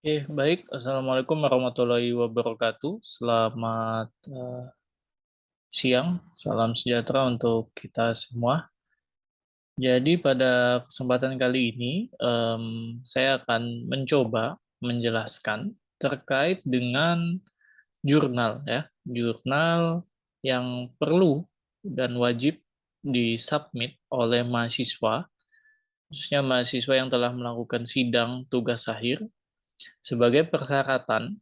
Baik. Assalamualaikum warahmatullahi wabarakatuh. Selamat siang, salam sejahtera untuk kita semua. Jadi pada kesempatan kali ini, saya akan mencoba menjelaskan terkait dengan jurnal ya, jurnal yang perlu dan wajib disubmit oleh mahasiswa, khususnya mahasiswa yang telah melakukan sidang tugas akhir sebagai persyaratan,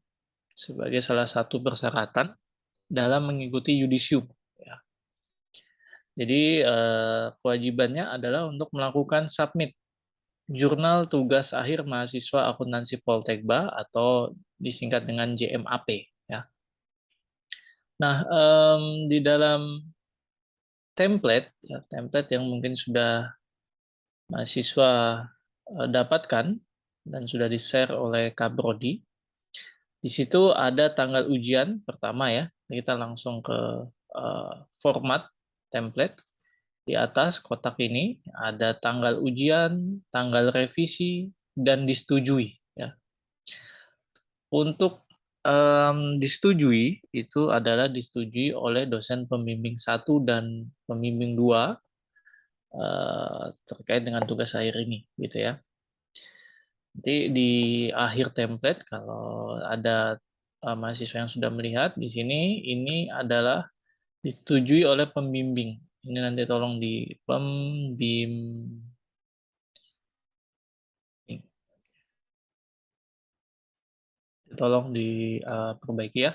sebagai salah satu persyaratan dalam mengikuti yudisium. Ya. Jadi kewajibannya adalah untuk melakukan submit jurnal tugas akhir mahasiswa akuntansi Poltekba atau disingkat dengan JMAP. Ya. Nah, di dalam template, ya, template yang mungkin sudah mahasiswa dapatkan dan sudah di-share oleh Kak Brody, di situ ada tanggal ujian pertama ya. Kita langsung ke format template. Di atas kotak ini ada tanggal ujian, tanggal revisi, dan disetujui. Ya. Untuk disetujui itu adalah disetujui oleh dosen pembimbing 1 dan pembimbing 2 terkait dengan tugas akhir ini, gitu ya. Nanti di akhir template kalau ada mahasiswa yang sudah melihat di sini, ini adalah disetujui oleh pembimbing. Ini nanti tolong di pembimbing. Tolong diperbaiki ya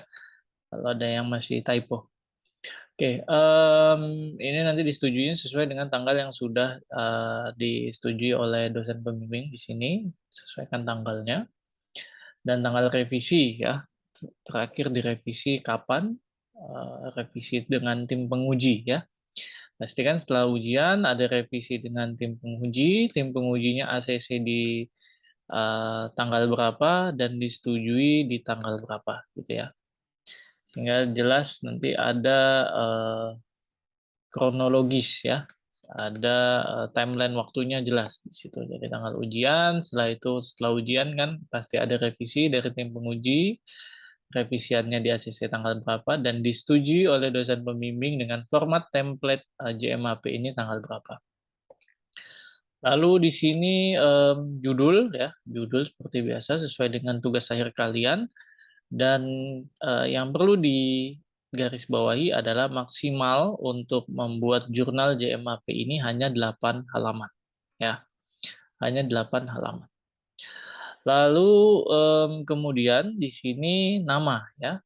kalau ada yang masih typo. Oke, ini nanti disetujui sesuai dengan tanggal yang sudah disetujui oleh dosen pembimbing di sini, sesuaikan tanggalnya dan tanggal revisi ya. Terakhir direvisi kapan? Revisi dengan tim penguji ya. Pastikan setelah ujian ada revisi dengan tim pengujinya ACC di tanggal berapa dan disetujui di tanggal berapa gitu ya. Sehingga jelas nanti ada kronologis ya, ada timeline waktunya jelas di situ. Jadi tanggal ujian, setelah ujian kan pasti ada revisi dari tim penguji, revisiannya di ACC tanggal berapa dan disetujui oleh dosen pembimbing dengan format template JMAP ini tanggal berapa. Lalu di sini judul ya, judul seperti biasa sesuai dengan tugas akhir kalian. Dan yang perlu digarisbawahi adalah maksimal untuk membuat jurnal JMAP ini hanya 8 halaman. Ya, hanya 8 halaman. Lalu kemudian di sini nama ya.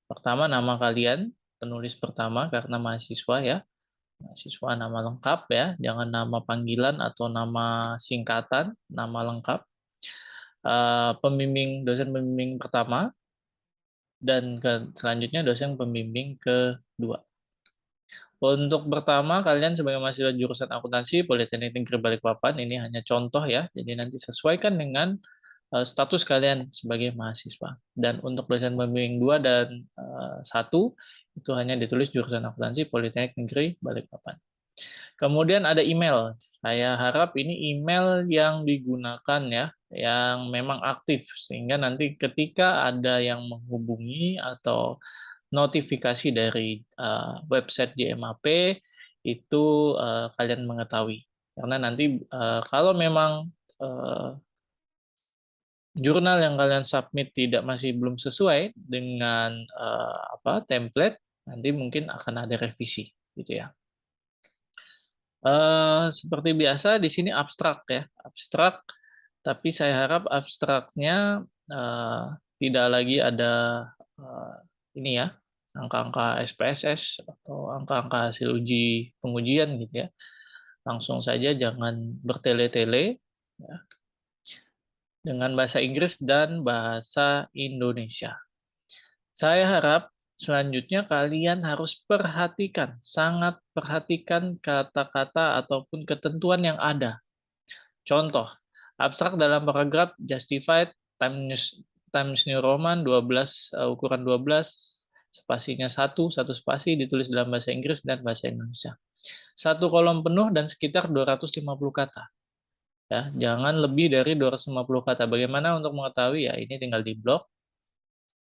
Pertama nama kalian, penulis pertama karena mahasiswa ya. Mahasiswa nama lengkap ya, jangan nama panggilan atau nama singkatan, nama lengkap. Dosen pembimbing pertama, dan selanjutnya dosen pembimbing kedua. Untuk pertama, kalian sebagai mahasiswa jurusan akuntansi Politeknik Negeri Balikpapan, ini hanya contoh ya, jadi nanti sesuaikan dengan status kalian sebagai mahasiswa. Dan untuk dosen pembimbing 2 dan 1, itu hanya ditulis jurusan akuntansi Politeknik Negeri Balikpapan. Kemudian ada email. Saya harap ini email yang digunakan ya, yang memang aktif sehingga nanti ketika ada yang menghubungi atau notifikasi dari website JMAP itu kalian mengetahui. Karena nanti kalau memang jurnal yang kalian submit masih belum sesuai dengan template, nanti mungkin akan ada revisi gitu ya. Seperti biasa di sini abstrak ya, abstrak. Tapi saya harap abstraknya tidak lagi ada eh, ini ya, angka-angka SPSS atau angka-angka hasil uji pengujian gitu ya. Langsung saja jangan bertele-tele ya, dengan bahasa Inggris dan bahasa Indonesia. Saya harap selanjutnya kalian harus perhatikan, sangat perhatikan kata-kata ataupun ketentuan yang ada. Contoh, abstrak dalam paragraf justified Times New Roman 12 ukuran 12 spasinya satu spasi ditulis dalam bahasa Inggris dan bahasa Indonesia. Satu kolom penuh dan sekitar 250 kata. Ya, jangan lebih dari 250 kata. Bagaimana untuk mengetahui? Ya, ini tinggal di blok.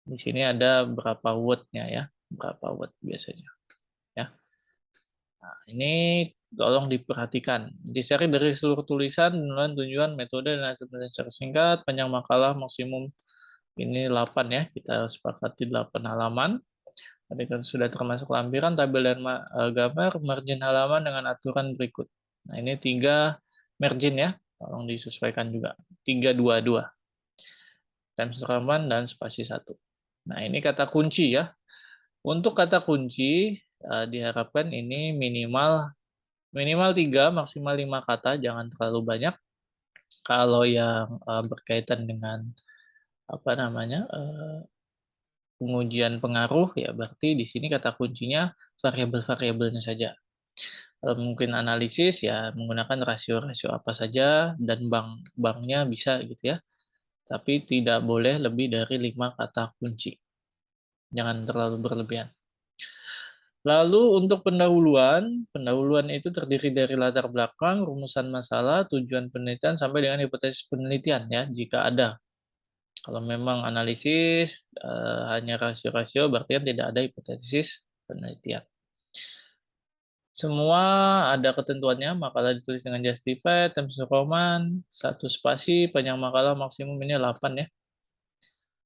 Di sini ada berapa word-nya ya, berapa word biasanya. Ya. Nah, ini tolong diperhatikan. Diseri dari seluruh tulisan, penulisan tujuan, metode, dan hasil penelitian secara singkat, panjang makalah maksimum ini 8 ya, kita sepakati 8 halaman. Tadi kan sudah termasuk lampiran, tabel dan gambar, margin halaman dengan aturan berikut. Nah, ini 3 margin ya, tolong disesuaikan juga. 322, times halaman dan spasi 1. Nah, ini kata kunci ya. Untuk kata kunci, diharapkan ini minimal 3, maksimal 5 kata, jangan terlalu banyak. Kalau yang berkaitan dengan apa namanya pengujian pengaruh, ya berarti di sini kata kuncinya variabel-variabelnya saja. Kalau mungkin analisis, ya menggunakan rasio-rasio apa saja, dan banknya bisa gitu ya. Tapi tidak boleh lebih dari 5 kata kunci. Jangan terlalu berlebihan. Lalu untuk pendahuluan itu terdiri dari latar belakang, rumusan masalah, tujuan penelitian, sampai dengan hipotesis penelitian ya, jika ada. Kalau memang analisis hanya rasio-rasio, berarti kan tidak ada hipotesis penelitian. Semua ada ketentuannya, makalah ditulis dengan justified, terms roman, 1 spasi, panjang makalah maksimum ini 8 ya.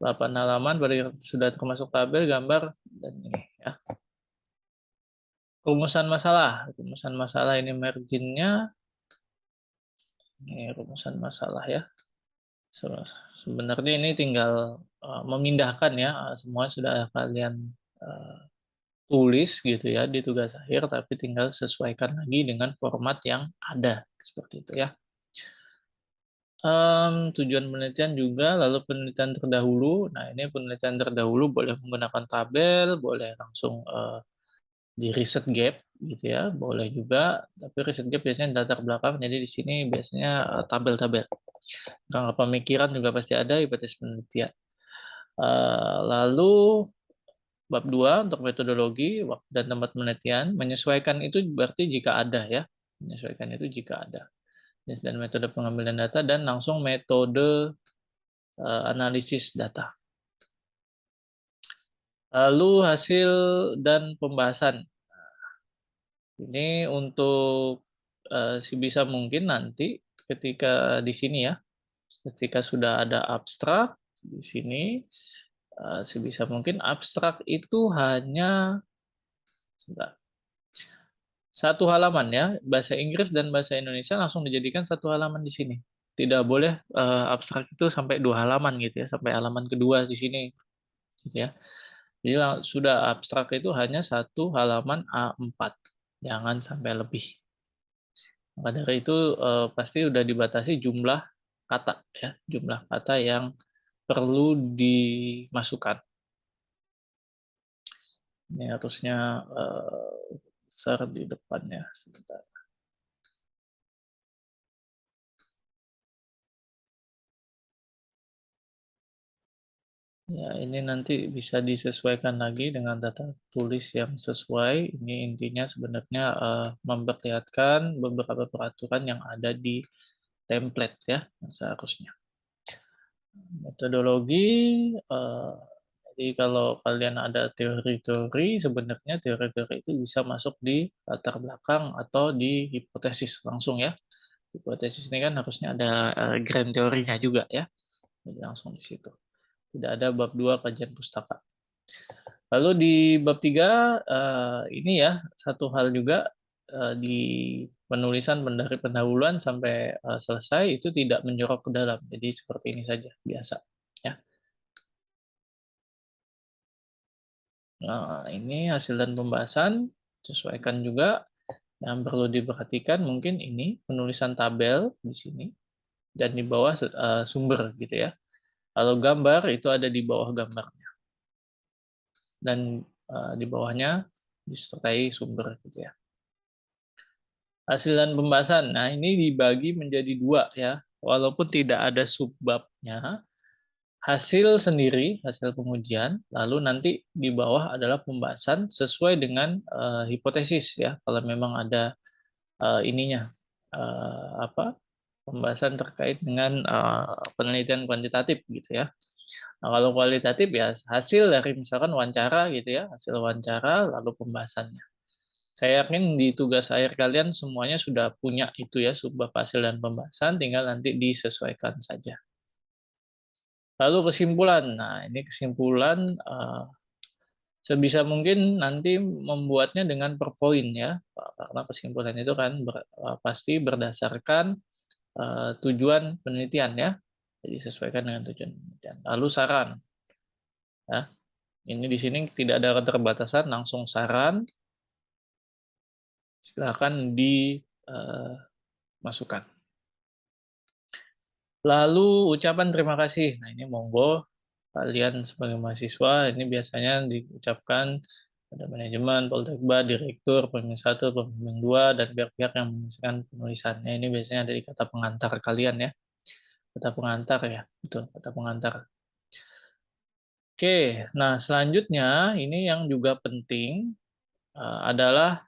8 halaman, sudah termasuk tabel, gambar, dan ini ya. Rumusan masalah ini marginnya, ini rumusan masalah ya. Sebenarnya ini tinggal memindahkan ya, semua sudah kalian tulis gitu ya di tugas akhir, tapi tinggal sesuaikan lagi dengan format yang ada seperti itu ya. Tujuan penelitian juga, lalu penelitian terdahulu. Nah, ini penelitian terdahulu boleh menggunakan tabel, boleh langsung di riset gap gitu ya, boleh juga. Tapi riset gap biasanya latar belakang, jadi di sini biasanya tabel-tabel. Kalau pemikiran juga pasti ada hipotesis penelitian. Lalu bab 2 untuk metodologi, waktu dan tempat penelitian. Menyesuaikan itu berarti jika ada ya. Menyesuaikan itu jika ada. Jenis dan metode pengambilan data, dan langsung metode analisis data. Lalu hasil dan pembahasan. Ini untuk sebisa mungkin nanti ketika di sini ya, ketika sudah ada abstrak di sini, sebisa mungkin abstrak itu hanya sebentar, 1 halaman ya, bahasa Inggris dan bahasa Indonesia langsung dijadikan 1 halaman di sini. Tidak boleh abstrak itu sampai 2 halaman gitu ya, sampai halaman kedua di sini gitu ya. Jadi sudah abstrak itu hanya 1 halaman A4, jangan sampai lebih. Maka dari itu pasti sudah dibatasi jumlah kata ya, jumlah kata yang perlu dimasukkan. Ini harusnya besar di depannya sebentar. Ya, ini nanti bisa disesuaikan lagi dengan data tulis yang sesuai. Ini intinya sebenarnya memperlihatkan beberapa peraturan yang ada di template ya, seharusnya. Metodologi, jadi kalau kalian ada teori-teori, sebenarnya teori-teori itu bisa masuk di latar belakang atau di hipotesis langsung ya. Hipotesis ini kan harusnya ada grand teorinya juga ya. Jadi langsung di situ. Tidak ada bab 2 kajian pustaka. Lalu di bab 3 ini ya, satu hal juga di penulisan dari pendahuluan sampai selesai itu tidak menjorok ke dalam. Jadi seperti ini saja, biasa ya. Nah, ini hasil dan pembahasan, sesuaikan juga. Yang perlu diperhatikan mungkin ini penulisan tabel di sini dan di bawah sumber gitu ya. Kalau gambar itu ada di bawah gambarnya dan di bawahnya disertai sumber gitu ya. Hasil dan pembahasan. Nah, ini dibagi menjadi 2 ya. Walaupun tidak ada subbabnya, hasil sendiri, hasil pengujian, lalu nanti di bawah adalah pembahasan sesuai dengan hipotesis ya. Kalau memang ada ininya apa pembahasan terkait dengan penelitian kuantitatif gitu ya. Nah, kalau kualitatif ya hasil dari misalkan wawancara gitu ya, hasil wawancara lalu pembahasannya. Saya yakin di tugas akhir kalian semuanya sudah punya itu ya, subbab hasil dan pembahasan, tinggal nanti disesuaikan saja. Lalu kesimpulan. Nah, ini kesimpulan sebisa mungkin nanti membuatnya dengan per poin ya, karena kesimpulan itu kan pasti berdasarkan tujuan penelitian ya. Jadi sesuaikan dengan tujuan penelitian. Lalu saran. Ya. Ini di sini tidak ada keterbatasan, langsung saran. Silakan dimasukkan. Lalu ucapan terima kasih. Nah, ini monggo kalian sebagai mahasiswa ini biasanya diucapkan pada manajemen, poltekba, direktur, pembimbing 1, pembimbing 2, dan pihak-pihak yang menyelesaikan penulisannya. Ini biasanya ada di kata pengantar kalian ya. Kata pengantar ya, betul, kata pengantar. Oke, nah selanjutnya ini yang juga penting adalah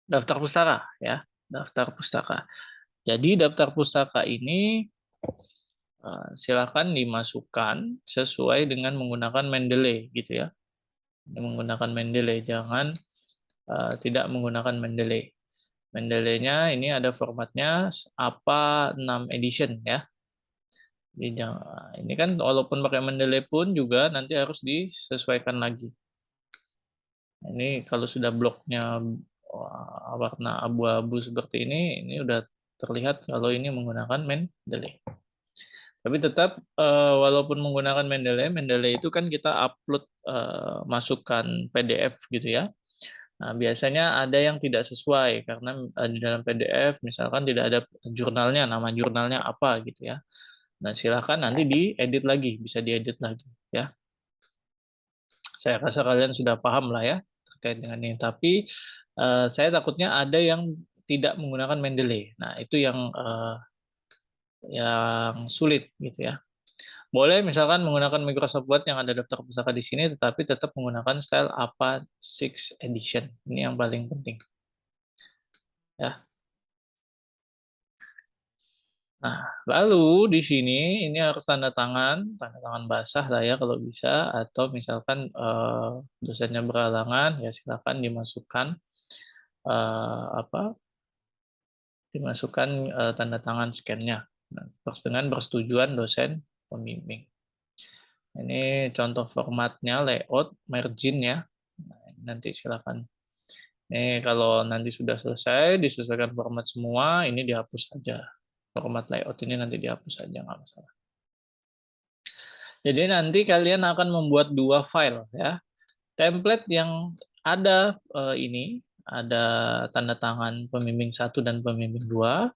daftar pustaka ya, daftar pustaka. Jadi daftar pustaka ini silakan dimasukkan sesuai dengan menggunakan Mendeley gitu ya. Menggunakan Mendeley, jangan tidak menggunakan Mendeley. Mendeley-nya ini ada formatnya APA 6 edition ya. Jadi ini kan walaupun pakai Mendeley pun juga nanti harus disesuaikan lagi. Ini kalau sudah bloknya warna abu-abu seperti ini udah terlihat kalau ini menggunakan Mendeley. Tapi tetap walaupun menggunakan Mendeley, Mendeley itu kan kita upload masukkan PDF gitu ya. Nah, biasanya ada yang tidak sesuai karena di dalam PDF misalkan tidak ada jurnalnya, nama jurnalnya apa gitu ya. Nah, silakan nanti diedit lagi, bisa diedit lagi ya. Saya rasa kalian sudah paham lah ya terkait dengan ini. Tapi saya takutnya ada yang tidak menggunakan Mendeley. Nah, itu yang sulit gitu ya. Boleh misalkan menggunakan Microsoft Word yang ada daftar pustaka di sini, tetapi tetap menggunakan style APA 6 Edition. Ini yang paling penting. Ya. Nah, lalu di sini ini harus tanda tangan basah lah ya kalau bisa, atau misalkan dosennya berhalangan, ya silakan dimasukkan apa? Dimasukkan tanda tangan scan-nya. Nah, dengan persetujuan dosen pembimbing. Ini contoh formatnya, layout, margin ya. Nah, nanti silakan. Ini kalau nanti sudah selesai, disesuaikan format semua, ini dihapus saja. Format layout ini nanti dihapus saja, nggak masalah. Jadi nanti kalian akan membuat dua file ya. Template yang ada ini, ada tanda tangan pembimbing 1 dan pembimbing 2,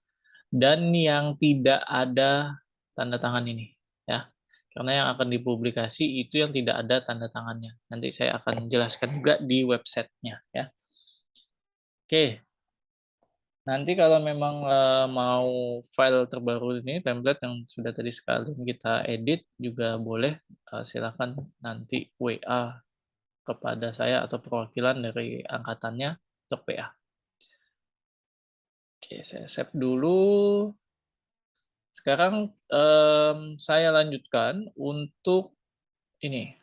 dan yang tidak ada tanda tangan ini ya. Karena yang akan dipublikasi itu yang tidak ada tanda tangannya. Nanti saya akan jelaskan juga di websitenya ya. Oke, nanti kalau memang mau file terbaru ini, template yang sudah tadi sekali kita edit juga boleh, silakan nanti WA kepada saya atau perwakilan dari angkatannya untuk PA. Oke, saya save dulu. Sekarang saya lanjutkan untuk ini.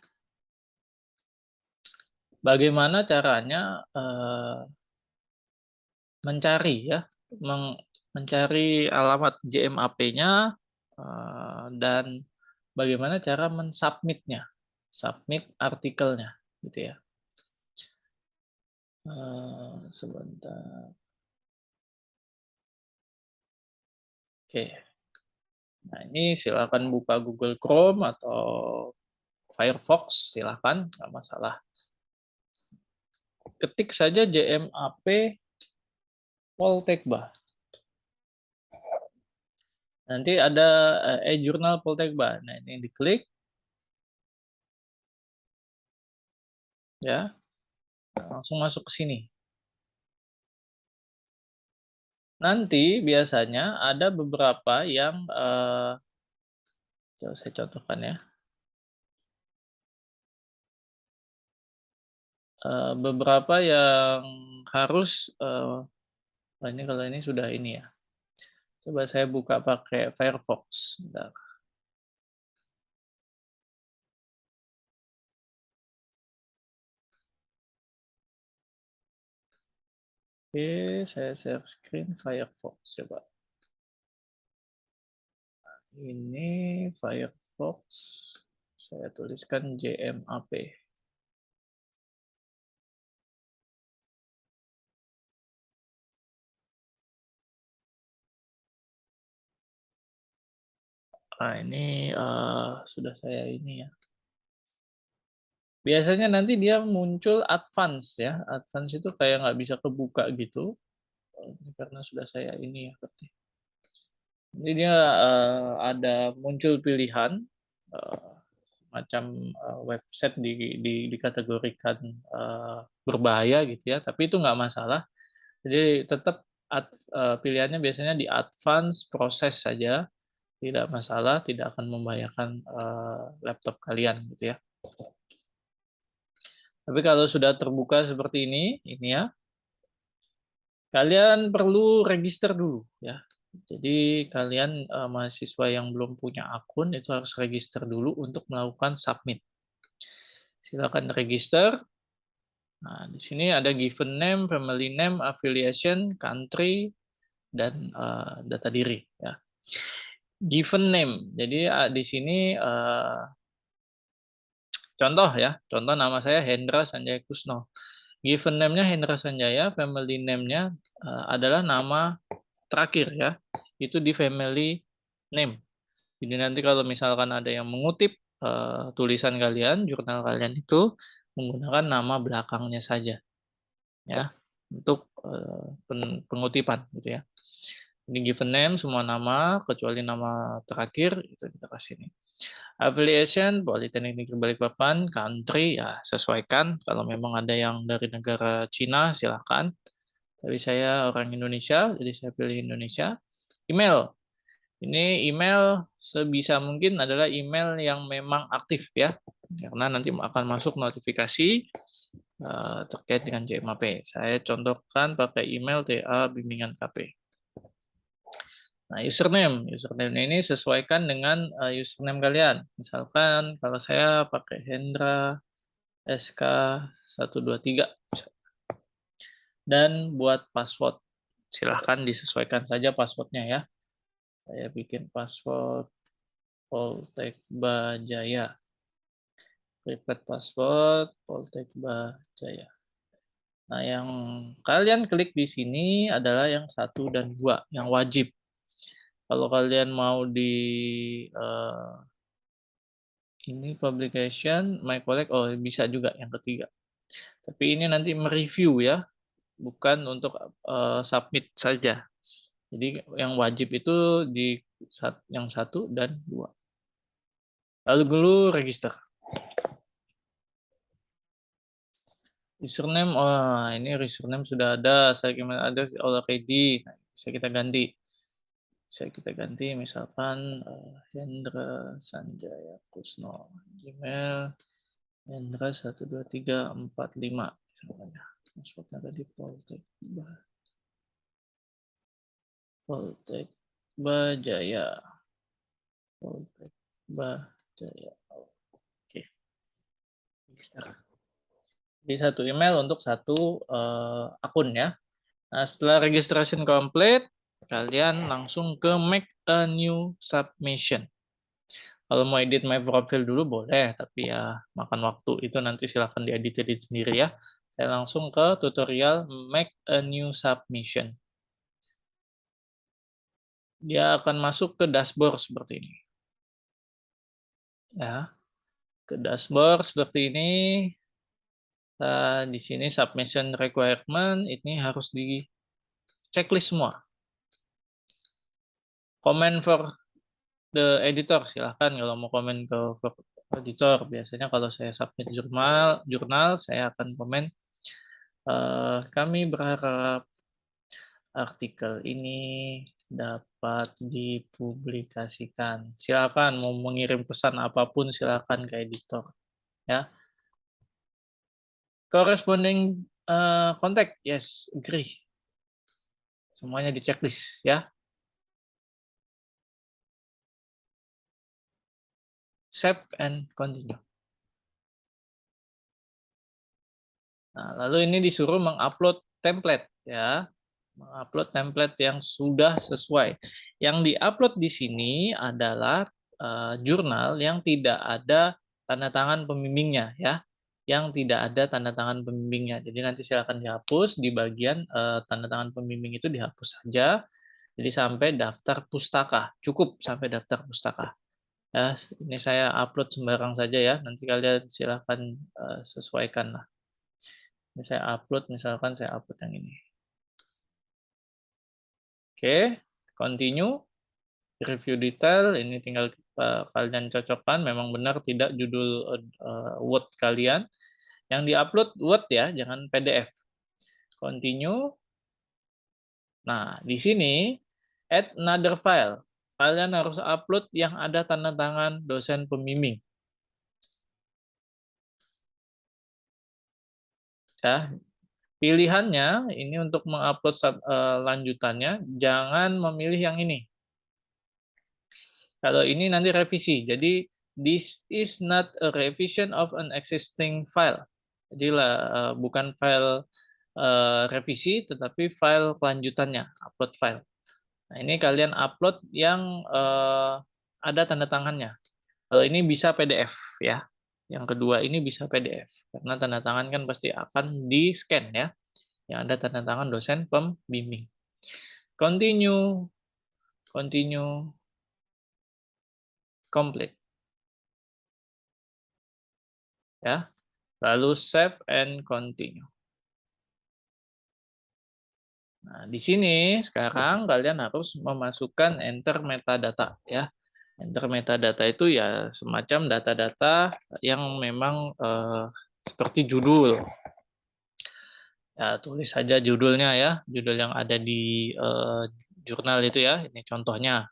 Bagaimana caranya mencari ya, mencari alamat JMAP-nya dan bagaimana cara mensubmitnya, submit artikelnya, gitu ya. Sebentar. Oke. Nah, ini silakan buka Google Chrome atau Firefox, silakan, nggak masalah. Ketik saja JMAP Poltekba. Nanti ada jurnal Poltekba. Nah, ini diklik. Ya, langsung masuk ke sini. Nanti biasanya ada beberapa yang coba saya contohkan ya. Beberapa yang harus ini kalau ini sudah ini ya. Coba saya buka pakai Firefox. Bentar. Oke, saya share screen Firefox. Coba. Ini Firefox. Saya tuliskan JMAP. Nah, ini sudah saya ini ya. Biasanya nanti dia muncul advance ya. Advance itu kayak nggak bisa kebuka gitu. Ini karena sudah saya ini ya. Jadi dia ada muncul pilihan macam website dikategorikan berbahaya gitu ya. Tapi itu nggak masalah. Jadi tetap pilihannya biasanya di advance proses saja. Tidak masalah, tidak akan membahayakan laptop kalian gitu ya. Tapi kalau sudah terbuka seperti ini ya, kalian perlu register dulu ya. Jadi kalian mahasiswa yang belum punya akun itu harus register dulu untuk melakukan submit. Silakan register. Nah, di sini ada given name, family name, affiliation, country, dan data diri ya. Given name. Jadi di sini contoh ya, contoh nama saya Hendra Sanjaya Kusno. Given name-nya Hendra Sanjaya, family name-nya adalah nama terakhir ya. Itu di family name. Jadi nanti kalau misalkan ada yang mengutip tulisan kalian, jurnal kalian itu menggunakan nama belakangnya saja ya untuk pengutipan gitu ya. Ini given name semua nama kecuali nama terakhir itu kita kasih ini. Affiliation, Politeknik Negeri Balikpapan, country, ya sesuaikan. Kalau memang ada yang dari negara Cina, silakan. Tapi saya orang Indonesia, jadi saya pilih Indonesia. Email, ini email sebisa mungkin adalah email yang memang aktif ya. Karena nanti akan masuk notifikasi terkait dengan JMAP. Saya contohkan pakai email TA Bimbingan KP. Nah, username ini sesuaikan dengan username kalian. Misalkan kalau saya pakai Hendra SK 123 dan buat password, silahkan disesuaikan saja passwordnya ya. Saya bikin password Poltek Bajaya. Repeat password Poltek Bajaya. Nah, yang kalian klik di sini adalah yang 1 dan 2, yang wajib. Kalau kalian mau di ini publication, my collect, oh bisa juga yang ketiga. Tapi ini nanti mereview ya, bukan untuk submit saja. Jadi yang wajib itu di yang 1 dan 2. Lalu dulu register. Username, oh ini username sudah ada, saya gimana ada already, nah, bisa kita ganti. Bisa kita ganti misalkan Hendra Sanjaya Kusno, Gmail Hendra 12345 misalnya. Passwordnya tadi Poltek Bajaya. Poltek Bajaya. Oke. Jadi satu email untuk satu akun ya. Nah, setelah registration complete, kalian langsung ke make a new submission. Kalau mau edit my profile dulu boleh, tapi ya makan waktu itu nanti silahkan diedit-edit sendiri ya. Saya langsung ke tutorial make a new submission. Dia akan masuk ke dashboard seperti ini. Ya, ke dashboard seperti ini. Di sini submission requirement ini harus di checklist semua. Comment for the editor silahkan kalau mau komen ke editor. Biasanya kalau saya submit jurnal saya akan komen kami berharap artikel ini dapat dipublikasikan. Silakan mau mengirim pesan apapun silakan ke editor ya. Corresponding contact, yes, agree. Semuanya di checklist ya. save and continue. Nah, lalu ini disuruh mengupload template ya. Mengupload template yang sudah sesuai. Yang diupload di sini adalah jurnal yang tidak ada tanda tangan pembimbingnya ya. Yang tidak ada tanda tangan pembimbingnya. Jadi nanti silakan dihapus di bagian tanda tangan pembimbing itu dihapus saja. Jadi sampai daftar pustaka. Cukup sampai daftar pustaka. Ya, ini saya upload sembarang saja ya. Nanti kalian silahkan sesuaikan lah. Ini saya upload, misalkan saya upload yang ini. Oke, continue. Review detail, ini tinggal kalian cocokkan, memang benar tidak judul Word kalian. Yang diupload Word ya, jangan PDF. Continue. Nah, di sini add another file. Kalian harus upload yang ada tanda tangan dosen pembimbing. Ya, pilihannya ini untuk mengupload lanjutannya, jangan memilih yang ini. Kalau ini nanti revisi. Jadi this is not a revision of an existing file. Jadi bukan file revisi, tetapi file kelanjutannya, upload file. Nah, ini kalian upload yang ada tanda tangannya. Kalau ini bisa PDF ya. Yang kedua ini bisa PDF. Karena tanda tangan kan pasti akan di-scan ya. Yang ada tanda tangan dosen pembimbing. Continue. Continue. Complete. Ya. Lalu save and continue. Nah, di sini sekarang kalian harus memasukkan enter metadata ya. Enter metadata itu ya semacam data-data yang memang seperti judul. Ya, tulis saja judulnya ya, judul yang ada di jurnal itu ya. Ini contohnya.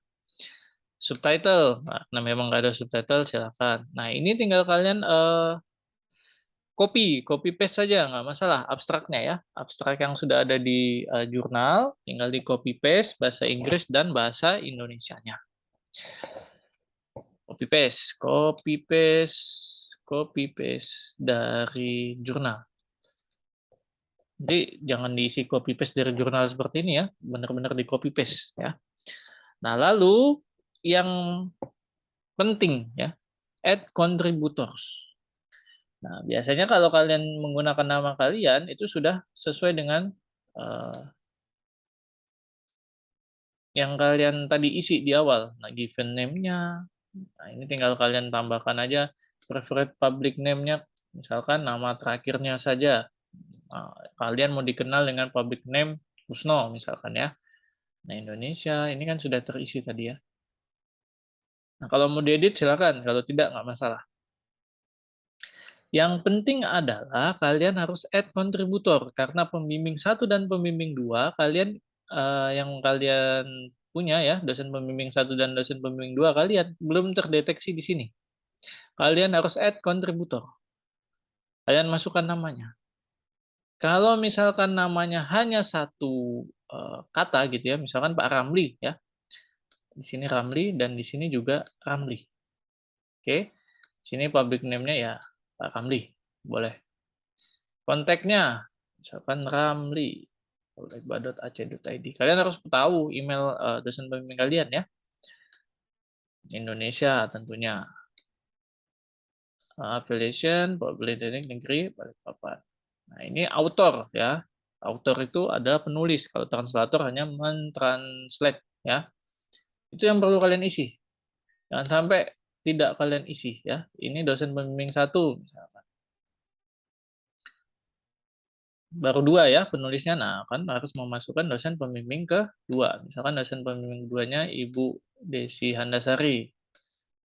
Subtitle. Nah, memang nggak ada subtitle silakan. Nah, ini tinggal kalian copy paste saja nggak masalah abstraknya ya, abstrak yang sudah ada di jurnal tinggal di copy paste bahasa Inggris dan bahasa Indonesianya. Copy paste dari jurnal. Jadi jangan diisi copy paste dari jurnal seperti ini ya, benar-benar di copy paste ya. Nah, lalu yang penting ya, add contributors. Nah, biasanya kalau kalian menggunakan nama kalian itu sudah sesuai dengan yang kalian tadi isi di awal. Nah, given name-nya. Nah, ini tinggal kalian tambahkan aja preferred public name-nya. Misalkan nama terakhirnya saja. Nah, kalian mau dikenal dengan public name Kusno misalkan ya. Nah, Indonesia ini kan sudah terisi tadi ya. Nah, kalau mau diedit silakan, kalau tidak nggak masalah. Yang penting adalah kalian harus add kontributor karena pembimbing 1 dan pembimbing 2 kalian yang kalian punya ya, dosen pembimbing 1 dan dosen pembimbing 2 kalian belum terdeteksi di sini. Kalian harus add kontributor. Kalian masukkan namanya. Kalau misalkan namanya hanya satu kata gitu ya, misalkan Pak Ramli ya. Di sini Ramli dan di sini juga Ramli. Oke. Sini public name-nya ya Pak Ramli. Boleh. Kontaknya misalkan Ramli .ac.id. Kalian harus tahu email dosen pembimbing kalian ya. Indonesia tentunya. Affiliation Politeknik Negeri Balikpapan. Nah, ini author ya. Author itu ada penulis. Kalau translator hanya mentranslate ya. Itu yang perlu kalian isi. Jangan sampai tidak kalian isi ya. Ini dosen pembimbing 1 misalkan. Baru 2 ya penulisnya. Nah, kan harus memasukkan dosen pembimbing ke-2. Misalkan dosen pembimbing 2-nya Ibu Desi Handasari.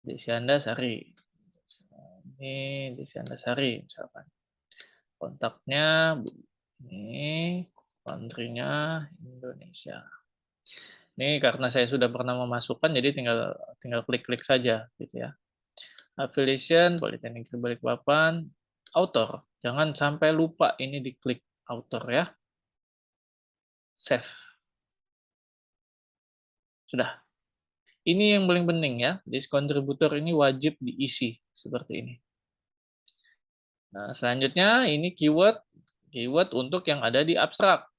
Desi Handasari. Ini Desi Handasari misalkan. Kontaknya ini country-nya Indonesia. Ini karena saya sudah pernah memasukkan jadi tinggal klik-klik saja gitu ya. Affiliation Politeknik Balikpapan, author. Jangan sampai lupa ini diklik author ya. Save. Sudah. Ini yang paling penting ya, list kontributor ini wajib diisi seperti ini. Nah, selanjutnya ini keyword, keyword untuk yang ada di abstrak.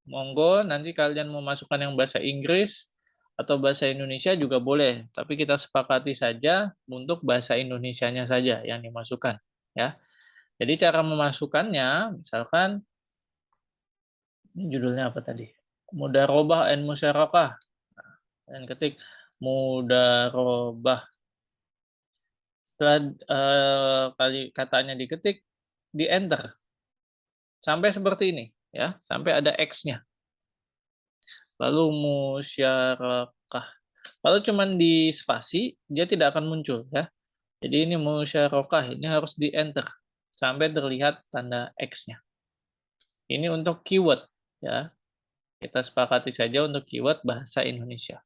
Monggo nanti kalian mau masukkan yang bahasa Inggris atau bahasa Indonesia juga boleh, tapi kita sepakati saja untuk bahasa Indonesianya saja yang dimasukkan, ya. Jadi cara memasukkannya, misalkan ini judulnya apa tadi? Mudarobah and musyarakah. Dan ketik mudarobah. Setelah kali katanya diketik, di enter sampai seperti ini, ya, sampai ada X-nya. Lalu musyarakah. Kalau cuman di spasi, dia tidak akan muncul, ya. Jadi ini musyarakah, ini harus di enter sampai terlihat tanda X-nya. Ini untuk keyword, ya. Kita sepakati saja untuk keyword bahasa Indonesia.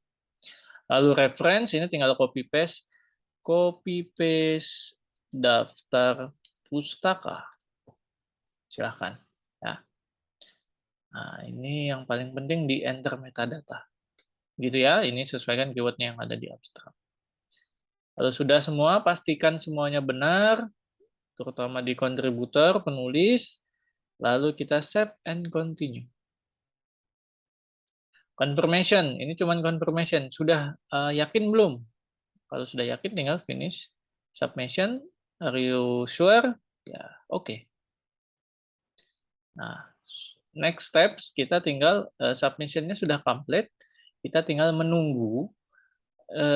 Lalu reference ini tinggal copy paste daftar pustaka. Silahkan. Ya. Nah, ini yang paling penting di enter metadata. Gitu ya, ini sesuaikan keywordnya yang ada di abstrak. Kalau sudah semua, pastikan semuanya benar, terutama di kontributor, penulis, lalu kita save and continue. Confirmation, ini cuma confirmation. Sudah yakin belum? Kalau sudah yakin, tinggal finish submission. Are you sure? Ya, oke. Nah, next steps kita tinggal submission-nya sudah complete. Kita tinggal menunggu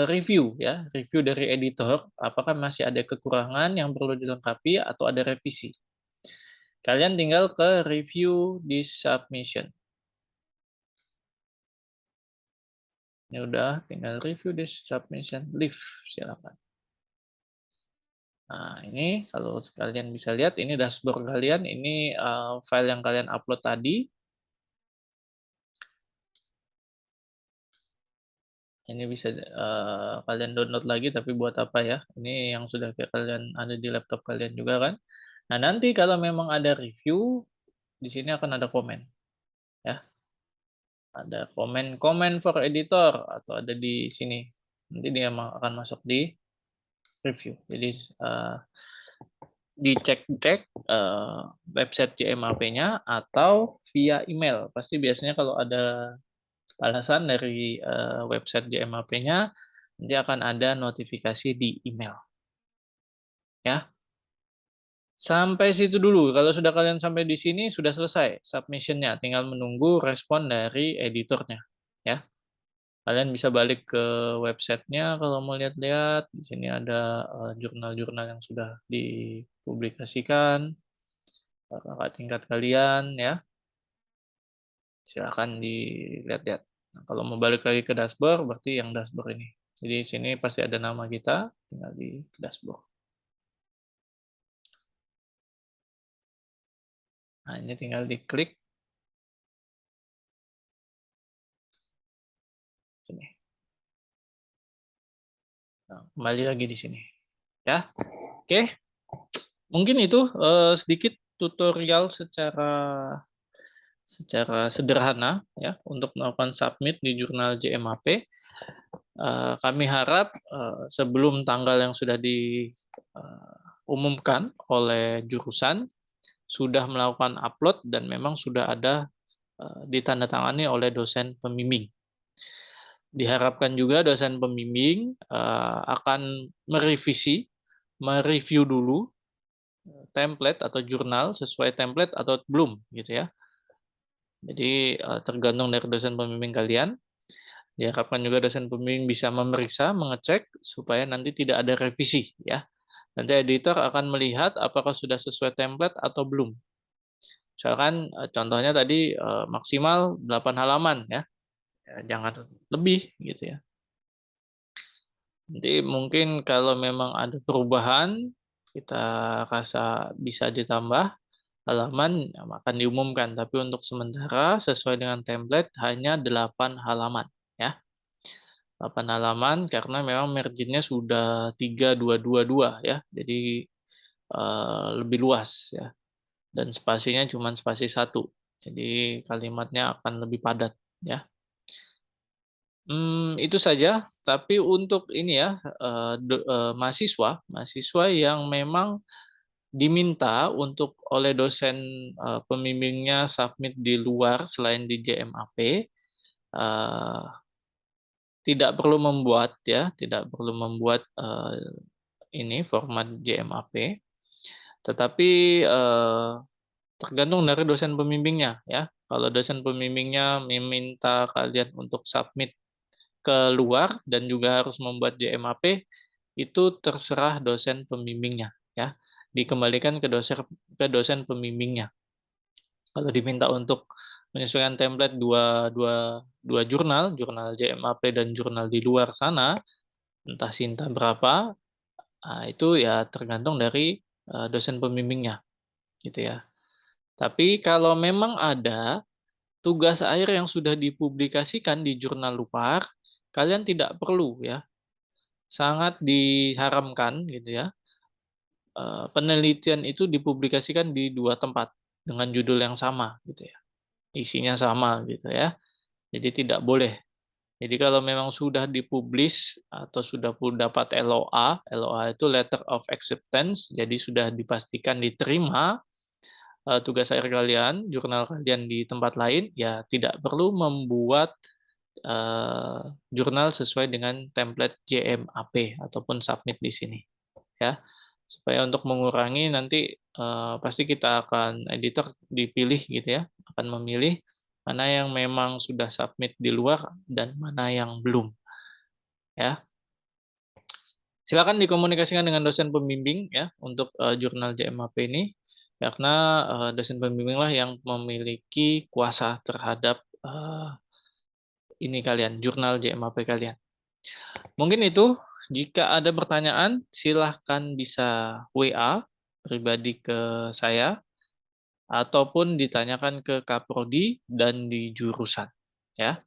review ya, review dari editor. Apakah masih ada kekurangan yang perlu dilengkapi atau ada revisi. Kalian tinggal ke review di submission. Ini udah, tinggal review di submission, leave, silakan. Nah, ini kalau kalian bisa lihat, ini dashboard kalian, ini file yang kalian upload tadi. Ini bisa kalian download lagi, tapi buat apa ya? Ini yang sudah kalian ada di laptop kalian juga kan. Nah, nanti kalau memang ada review, di sini akan ada komen. Ya, ada komen for editor, atau ada di sini. Nanti dia akan masuk di review. Jadi, dicek-cek website JMAP-nya atau via email. Pasti biasanya kalau ada balasan dari website JMAP-nya, nanti akan ada notifikasi di email. Ya. Sampai situ dulu. Kalau sudah kalian sampai di sini, sudah selesai submission-nya. Tinggal menunggu respon dari editornya. Ya. Kalian bisa balik ke websitenya kalau mau lihat-lihat. Di sini ada jurnal-jurnal yang sudah dipublikasikan. Kakak tingkat kalian ya. Silakan dilihat-lihat. Nah, kalau mau balik lagi ke dashboard, berarti yang dashboard ini. Jadi di sini pasti ada nama kita, tinggal di dashboard. Nah, ini tinggal diklik. Sini. Nah, kembali lagi di sini. Ya, oke. Mungkin itu sedikit tutorial secara sederhana ya untuk melakukan submit di jurnal JMAP. Kami harap sebelum tanggal yang sudah diumumkan oleh jurusan sudah melakukan upload dan memang sudah ada ditandatangani oleh dosen pembimbing. Diharapkan juga dosen pembimbing akan mereview dulu template atau jurnal sesuai template atau belum gitu ya. Jadi tergantung dari dosen pembimbing kalian. Diharapkan juga dosen pembimbing bisa memeriksa, mengecek supaya nanti tidak ada revisi ya. Nanti editor akan melihat apakah sudah sesuai template atau belum. Misalkan contohnya tadi maksimal 8 halaman ya. Jangan lebih gitu ya. Nanti mungkin kalau memang ada perubahan kita rasa bisa ditambah halaman akan diumumkan, tapi untuk sementara sesuai dengan template hanya 8 halaman ya. 8 halaman karena memang marginnya sudah 3222 ya. Jadi lebih luas ya. Dan spasinya cuma spasi 1. Jadi kalimatnya akan lebih padat ya. Itu saja. Tapi untuk ini ya, mahasiswa yang memang diminta untuk oleh dosen pembimbingnya submit di luar selain di JMAP, eh, tidak perlu membuat ya, tidak perlu membuat ini format JMAP, tetapi tergantung dari dosen pembimbingnya ya. Kalau dosen pembimbingnya meminta kalian untuk submit ke luar dan juga harus membuat JMAP, itu terserah dosen pembimbingnya ya. Dikembalikan ke dosen pembimbingnya. Kalau diminta untuk menyesuaikan template dua jurnal, jurnal JMAP dan jurnal di luar sana, entah Sinta berapa, itu ya tergantung dari dosen pembimbingnya, gitu ya. Tapi kalau memang ada tugas akhir yang sudah dipublikasikan di jurnal luar, kalian tidak perlu ya, sangat diharamkan gitu ya. Penelitian itu dipublikasikan di dua tempat dengan judul yang sama gitu ya, isinya sama gitu ya. Jadi tidak boleh. Jadi kalau memang sudah dipublish atau sudah dapat LOA, LOA itu Letter of Acceptance, jadi sudah dipastikan diterima tugas akhir kalian, jurnal kalian di tempat lain, ya tidak perlu membuat jurnal sesuai dengan template JMAP ataupun submit di sini, ya. Supaya untuk mengurangi nanti pasti kita akan editor dipilih gitu ya, akan memilih mana yang memang sudah submit di luar dan mana yang belum, ya. Silakan dikomunikasikan dengan dosen pembimbing ya untuk jurnal JMAP ini, karena dosen pembimbing lah yang memiliki kuasa terhadap ini kalian, jurnal JMAP kalian. Mungkin itu, jika ada pertanyaan silahkan bisa WA pribadi ke saya ataupun ditanyakan ke Kaprodi dan di jurusan, ya.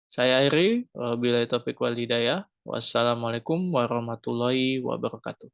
Saya akhiri, wabillahi taufiq wal hidayah. Wassalamualaikum warahmatullahi wabarakatuh.